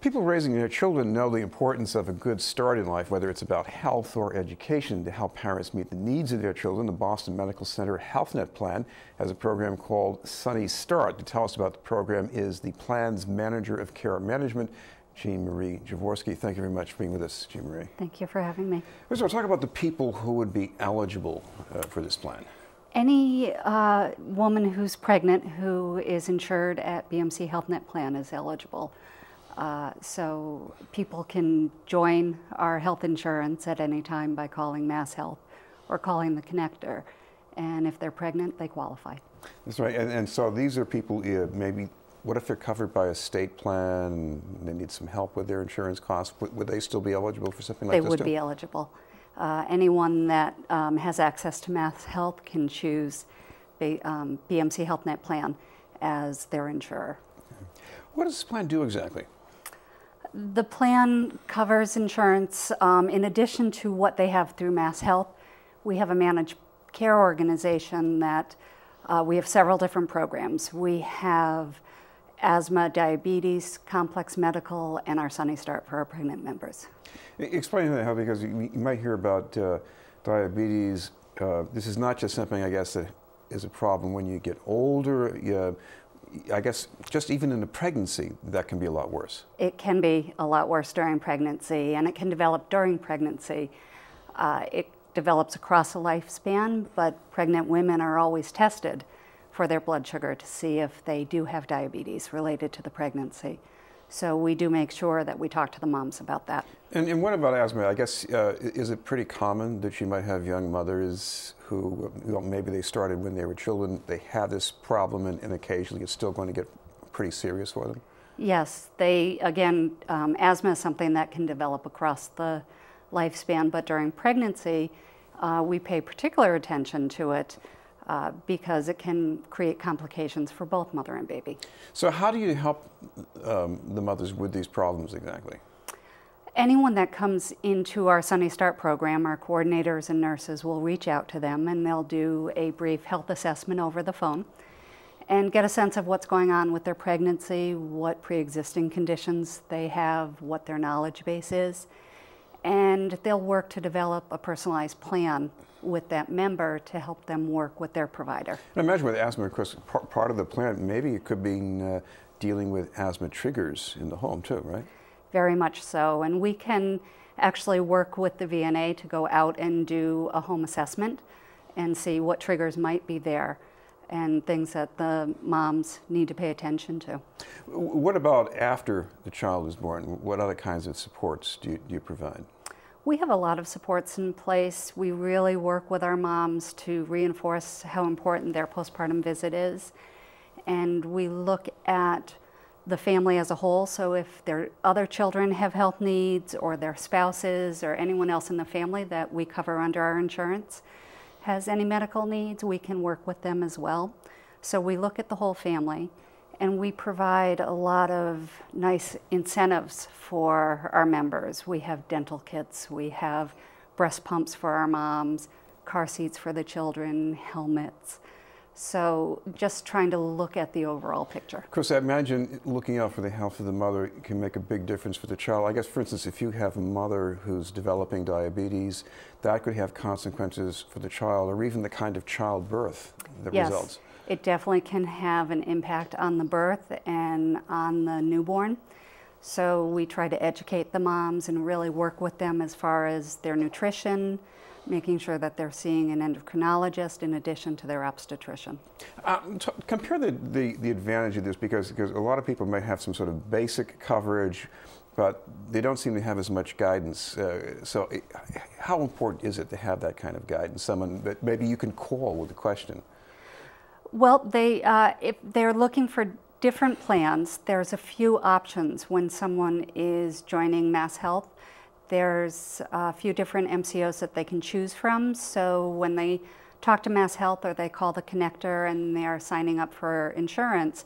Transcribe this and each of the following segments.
People raising their children know the importance of a good start in life, whether it's about health or education. To help parents meet the needs of their children, the Boston Medical Center HealthNet Plan has a program called Sunny Start. To tell us about the program is the plan's manager of care management, Jean Marie Javorsky. Thank you very much for being with us, Jean Marie. Thank you for having me. First of all, talk about the people who would be eligible for this plan. Any woman who's pregnant who is insured at BMC HealthNet Plan is eligible. So people can join our health insurance at any time by calling Mass Health or calling the connector. And if they're pregnant, they qualify. That's right. And so these are people, maybe, what if they're covered by a state plan and they need some help with their insurance costs? Would they still be eligible for something like this? They would be eligible. Anyone that has access to Mass Health can choose BMC HealthNet Plan as their insurer. What does this plan do exactly? The plan covers insurance in addition to what they have through Mass Health. We have a managed care organization that we have several different programs. We have asthma, diabetes, complex medical, and our Sunny Start for our pregnant members. Explain that, because you might hear about diabetes. This is not just something, I guess, that is a problem when you get older. I guess just even in the pregnancy, that can be a lot worse. It can be a lot worse during pregnancy, and it can develop during pregnancy. It develops across a lifespan, but pregnant women are always tested for their blood sugar to see if they do have diabetes related to the pregnancy. So we do make sure that we talk to the moms about that. And what about asthma? I guess, is it pretty common that you might have young mothers who, maybe they started when they were children, they have this problem, and occasionally it's still going to get pretty serious for them? Yes, again, asthma is something that can develop across the lifespan, but during pregnancy, we pay particular attention to it because it can create complications for both mother and baby. So how do you help the mothers with these problems exactly? Anyone that comes into our Sunny Start program, our coordinators and nurses will reach out to them, and they'll do a brief health assessment over the phone and get a sense of what's going on with their pregnancy, what pre-existing conditions they have, what their knowledge base is, and they'll work to develop a personalized plan with that member to help them work with their provider. I imagine with asthma, of course, part of the plan, maybe it could be dealing with asthma triggers in the home too, right? Very much so, and we can actually work with the VNA to go out and do a home assessment and see what triggers might be there and things that the moms need to pay attention to. What about after the child is born? What other kinds of supports do you provide? We have a lot of supports in place. We really work with our moms to reinforce how important their postpartum visit is, and we look at the family as a whole. So if their other children have health needs, or their spouses, or anyone else in the family that we cover under our insurance has any medical needs, we can work with them as well. So we look at the whole family, and we provide a lot of nice incentives for our members. We have dental kits, we have breast pumps for our moms, car seats for the children, helmets. So just trying to look at the overall picture. Of course, I imagine looking out for the health of the mother can make a big difference for the child. I guess, for instance, if you have a mother who's developing diabetes, that could have consequences for the child, or even the kind of childbirth that results. It definitely can have an impact on the birth and on the newborn. So we try to educate the moms and really work with them as far as their nutrition, making sure that they're seeing an endocrinologist in addition to their obstetrician. Compare the advantage of this, because a lot of people may have some sort of basic coverage, but they don't seem to have as much guidance. So how important is it to have that kind of guidance, someone that maybe you can call with a question? Well, if they're looking for different plans, there's a few options when someone is joining Mass Health. There's a few different MCOs that they can choose from. So when they talk to Mass Health or they call the connector and they're signing up for insurance,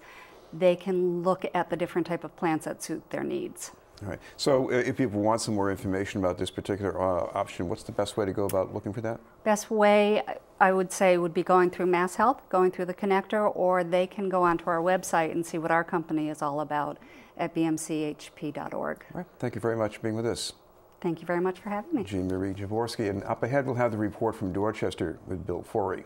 they can look at the different type of plans that suit their needs. All right. So if people want some more information about this particular option, what's the best way to go about looking for that? Best way, I would say, would be going through Mass Health, going through the connector, or they can go onto our website and see what our company is all about at bmchp.org. All right. Thank you very much for being with us. Thank you very much for having me. Jean Marie Javorsky. And up ahead, we'll have the report from Dorchester with Bill Forey.